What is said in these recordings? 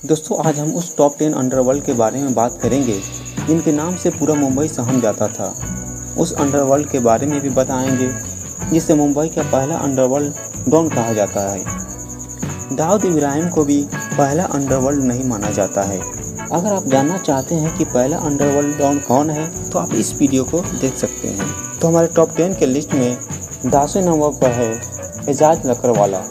दोस्तों आज हम उस टॉप 10 अंडरवर्ल्ड के बारे में बात करेंगे जिनके नाम से पूरा मुंबई सहम जाता था। उस अंडरवर्ल्ड के बारे में भी बताएंगे जिसे मुंबई का पहला अंडरवर्ल्ड डॉन कहा जाता है। दाऊद इब्राहिम को भी पहला अंडरवर्ल्ड नहीं माना जाता है। अगर आप जानना चाहते हैं कि पहला अंडरवर्ल्ड डॉन कौन है तो आप इस वीडियो को देख सकते हैं। तो हमारे टॉप 10 के लिस्ट में 10वें नंबर पर है एजाज लकड़वाला।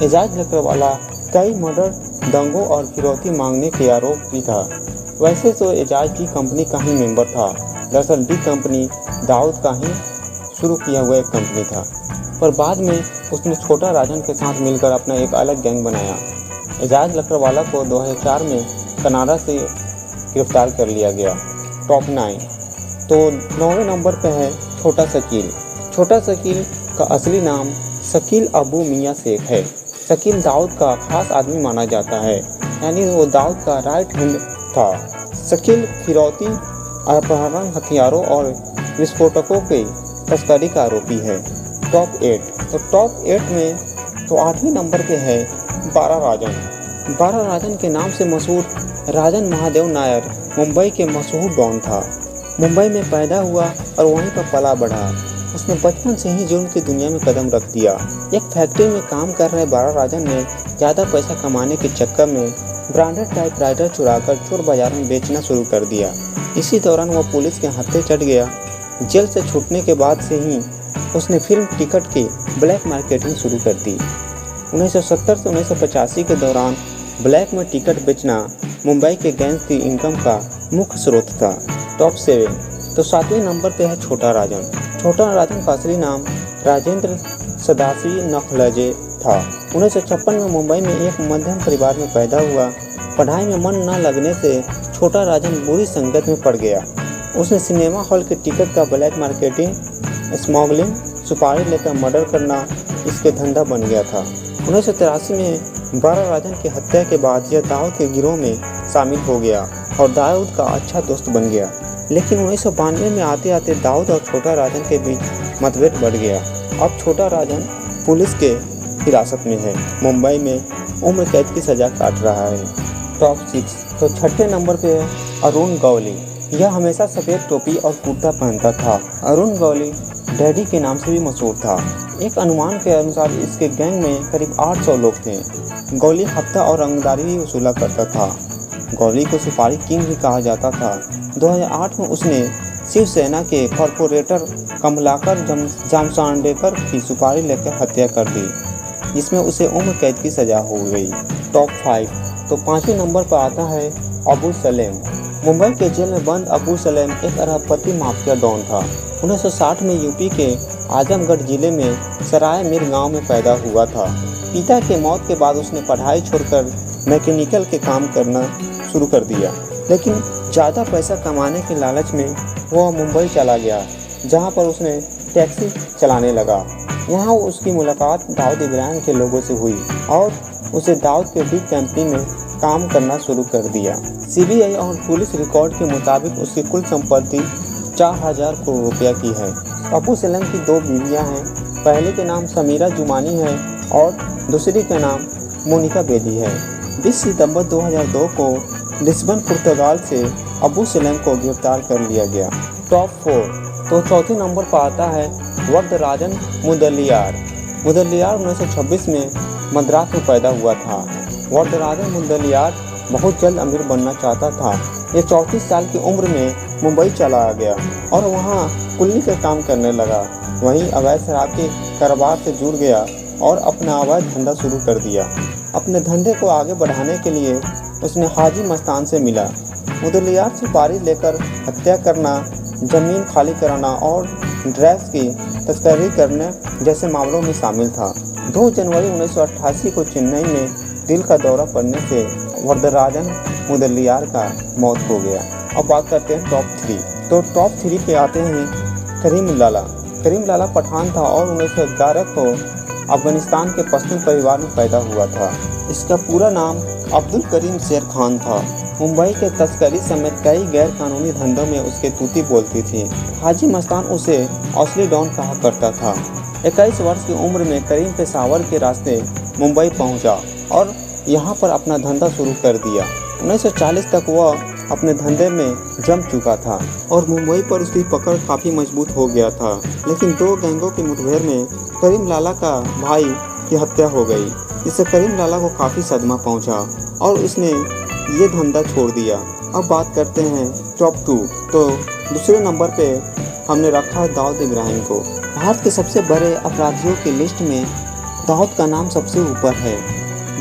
एजाज लकड़वाला कई मर्डर, दंगों और फिरौती मांगने के आरोप भी था। वैसे तो एजाज डी कंपनी का ही मेंबर था। दरअसल डी कंपनी दाऊद का ही शुरू किया हुआ एक कंपनी था, पर बाद में उसने छोटा राजन के साथ मिलकर अपना एक अलग गैंग बनाया। एजाज लकड़वाला को 2004 में कनाडा से गिरफ्तार कर लिया गया। टॉप 9 तो 9वें नंबर पर है छोटा शकील। छोटा शकील का असली नाम शकील अबू मियाँ शेख है। शकील दाऊद का खास आदमी माना जाता है, यानी वो दाऊद का राइट हैंड था। शकील फिरौती, अपहरण, हथियारों और विस्फोटकों के तस्करी का आरोपी है। टॉप 8 तो टॉप 8 में तो 8वें नंबर पे है 12 राजन। 12 राजन के नाम से मशहूर राजन महादेव नायर मुंबई के मशहूर डॉन था। मुंबई में पैदा हुआ और वहीं पर पला बढ़ा। उसने बचपन से ही जुर्म की दुनिया में कदम रख दिया। एक फैक्ट्री में काम कर रहे 12 राजन ने ज़्यादा पैसा कमाने के चक्कर में ब्रांडेड टाइपराइटर चुराकर चोर बाजार में बेचना शुरू कर दिया। इसी दौरान वह पुलिस के हाथे चढ़ गया। जेल से छूटने के बाद से ही उसने फिल्म टिकट की ब्लैक मार्केटिंग शुरू कर दी। 1970 से 1985 के दौरान ब्लैक में टिकट बेचना मुंबई के गैंग्स की इनकम का मुख्य स्रोत था। टॉप 7 तो 7वें नंबर पर है छोटा राजन। छोटा राजन का असली नाम राजेंद्र सदाशिव नखलजे था। 1956 में मुंबई में एक मध्यम परिवार में पैदा हुआ। पढ़ाई में मन न लगने से छोटा राजन बुरी संगत में पड़ गया। उसने सिनेमा हॉल के टिकट का ब्लैक मार्केटिंग, स्मगलिंग, सुपारी लेकर मर्डर करना इसके धंधा बन गया था। 1983 में 12 राजन की हत्या के बाद यह दाऊद के गिरोह में शामिल हो गया और दाऊद का अच्छा दोस्त बन गया। लेकिन 1992 में आते आते दाऊद और छोटा राजन के बीच मतभेद बढ़ गया। अब छोटा राजन पुलिस के हिरासत में है। मुंबई में उम्र कैद की सज़ा काट रहा है। टॉप 6 तो 6ठे नंबर पे है अरुण गौली। यह हमेशा सफ़ेद टोपी और कुर्ता पहनता था। अरुण गौली डैडी के नाम से भी मशहूर था। एक अनुमान के अनुसार इसके गैंग में करीब 800 लोग थे। गौली हफ्ता और रंगदारी भी वसूला करता था। गौली को सुपारी किंग भी कहा जाता था। 2008 में उसने शिवसेना के कॉरपोरेटर कमलाकर जामसांडेकर की सुपारी लेकर हत्या कर दी, जिसमें उसे उम्र कैद की सज़ा हो गई। टॉप 5 तो 5वें नंबर पर आता है अबू सलेम। मुंबई के जेल में बंद अबू सलेम एक अरबपति माफिया डॉन था। 1960 में यूपी के आजमगढ़ जिले में सराय मीर गांव में पैदा हुआ था। पिता के मौत के बाद उसने पढ़ाई छोड़कर मैकेनिकल के काम करना शुरू कर दिया, लेकिन ज़्यादा पैसा कमाने के लालच में वह मुंबई चला गया, जहां पर उसने टैक्सी चलाने लगा। यहाँ उसकी मुलाकात दाऊद इब्राहिम के लोगों से हुई और उसे दाऊद के डी कंपनी में काम करना शुरू कर दिया। सीबीआई और पुलिस रिकॉर्ड के मुताबिक उसकी कुल संपत्ति 4000 करोड़ रुपया की है। अबू सलेम की 2 बीवियाँ हैं। पहले के नाम समीरा जुमानी है और दूसरी का नाम मोनिका बेदी है। 20 सितंबर 2002 को लिस्बन पुर्तगाल से अबू सलेम को गिरफ्तार कर लिया गया। टॉप 4 तो 4थे नंबर पर आता है वरदराजन मुदलियार। मुदलियार 1926 में मद्रास में पैदा हुआ था। वरदराजन मुदलियार बहुत जल्द अमीर बनना चाहता था। ये 34 साल की उम्र में मुंबई चला गया और वहाँ कुल्ली का काम करने लगा। वहीं अवैध शराब के कारोबार से जुड़ गया और अपना अवैध धंधा शुरू कर दिया। अपने धंधे को आगे बढ़ाने के लिए उसने हाजी मस्तान से मिला। मुदलियार सुपारी लेकर हत्या करना, ज़मीन खाली कराना और ड्रग्स की तस्करी करने जैसे मामलों में शामिल था। 2 जनवरी 1988 को चेन्नई में दिल का दौरा पड़ने से वरदराजन मुदलियार का मौत हो गया। अब बात करते हैं टॉप 3 तो टॉप 3 पे आते हैं करीम लाला। करीम लाला पठान था और 1911 को अफगानिस्तान के पश्तून परिवार में पैदा हुआ था। इसका पूरा नाम अब्दुल करीम शेर खान था। मुंबई के तस्करी समेत कई गैर कानूनी धंधों में उसके तूती बोलती थी। हाजी मस्तान उसे असली डॉन कहा करता था। 21 वर्ष की उम्र में करीम पेशावर के रास्ते मुंबई पहुंचा और यहाँ पर अपना धंधा शुरू कर दिया। 1940 तक वह अपने धंधे में जम चुका था और मुंबई पर उसकी पकड़ काफ़ी मजबूत हो गया था। लेकिन दो गैंगों की मुठभेड़ में करीम लाला का भाई की हत्या हो गई, जिससे करीम लाला को काफ़ी सदमा पहुंचा और उसने ये धंधा छोड़ दिया। अब बात करते हैं टॉप 2। तो दूसरे नंबर पे हमने रखा है दाऊद इब्राहिम को। भारत के सबसे बड़े अपराधियों की लिस्ट में दाऊद का नाम सबसे ऊपर है।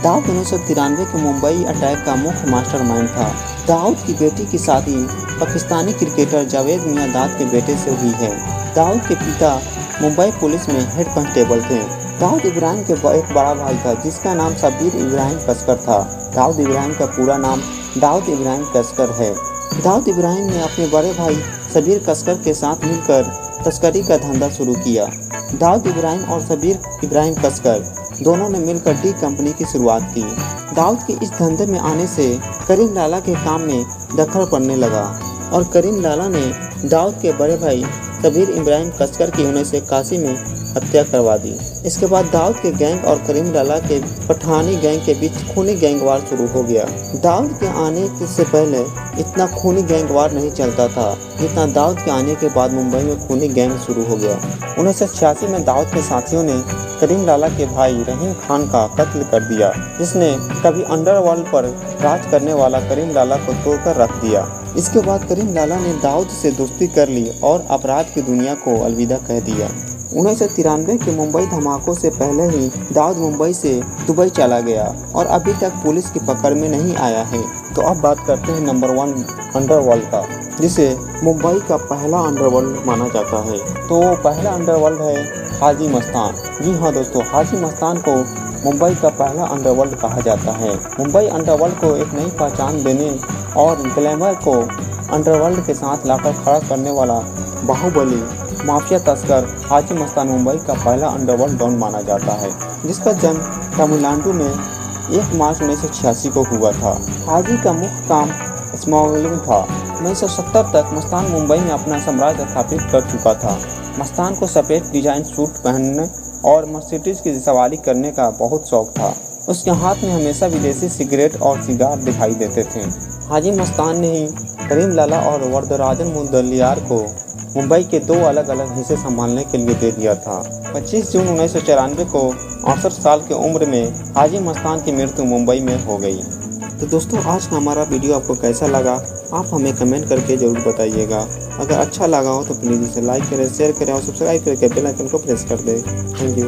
दाऊद 1993 के मुंबई अटैक का मुख्य मास्टरमाइंड था। दाऊद की बेटी की शादी पाकिस्तानी क्रिकेटर जावेद मियां दाद के बेटे से हुई है। दाऊद के पिता मुंबई पुलिस में हेड कांस्टेबल थे। दाऊद इब्राहिम के एक बड़ा भाई था जिसका नाम शब्बीर इब्राहिम कसकर था। दाऊद इब्राहिम का पूरा नाम दाऊद इब्राहिम कसकर है। दाऊद इब्राहिम ने अपने बड़े भाई शब्बीर कसकर के साथ मिलकर तस्करी का धंधा शुरू किया। दाऊद इब्राहिम और शब्बीर इब्राहिम कसकर दोनों ने मिलकर डी कंपनी की शुरुआत की। दाऊद के इस धंधे में आने से करीम लाला के काम में दखल पड़ने लगा और करीम लाला ने दाऊद के बड़े भाई शब्बीर इब्राहिम कसकर की 1981 में हत्या करवा दी। इसके बाद दाऊद के गैंग और करीम लाला के पठानी गैंग के बीच खूनी गैंगवार शुरू हो गया। दाऊद के आने से पहले इतना खूनी गैंगवार नहीं चलता था जितना दाऊद के आने के बाद मुंबई में खूनी गैंग शुरू हो गया। 1986 में दाऊद के साथियों ने करीम लाला के भाई रहीम खान का कत्ल कर दिया, जिसने कभी अंडरवर्ल्ड पर राज करने वाला करीम लाला को तोड़कर रख दिया। इसके बाद करीम लाला ने दाऊद से दोस्ती कर ली और अपराध की दुनिया को अलविदा कह दिया। 1993 के मुंबई धमाकों से पहले ही दाऊद मुंबई से दुबई चला गया और अभी तक पुलिस की पकड़ में नहीं आया है। तो अब बात करते हैं नंबर 1 अंडरवर्ल्ड का, जिसे मुंबई का पहला अंडरवर्ल्ड माना जाता है। तो पहला अंडरवर्ल्ड है हाजी मस्तान। जी हाँ दोस्तों, हाजी मस्तान को मुंबई का पहला अंडरवर्ल्ड कहा जाता है। मुंबई अंडरवर्ल्ड को एक नई पहचान देने और ग्लैमर को अंडरवर्ल्ड के साथ लाकर खड़ा करने वाला बाहुबली माफिया तस्कर हाजी मस्तान मुंबई का पहला अंडरवर्ल्ड डॉन माना जाता है, जिसका जन्म तमिलनाडु में 1 मार्च 1986 को हुआ था। हाजी का मुख्य काम स्मगलिंग था। 1970 तक मस्तान मुंबई में अपना साम्राज्य स्थापित कर चुका था। मस्तान को सफ़ेद डिजाइन सूट पहनने और मर्सिडीज की सवारी करने का बहुत शौक था। उसके हाथ में हमेशा विदेशी सिगरेट और सिगार दिखाई देते थे। हाजी मस्तान ने ही करीम लाला और वरदराजन मुदलियार को मुंबई के 2 अलग अलग हिस्से संभालने के लिए दे दिया था। 25 जून 1994 को 68 साल की उम्र में हाजी मस्तान की मृत्यु मुंबई में हो गई। तो दोस्तों, आज का हमारा वीडियो आपको कैसा लगा आप हमें कमेंट करके ज़रूर बताइएगा। अगर अच्छा लगा हो तो प्लीज़ इसे लाइक करें, शेयर करें और सब्सक्राइब करके बेल आइकन को प्रेस कर दें। Thank you.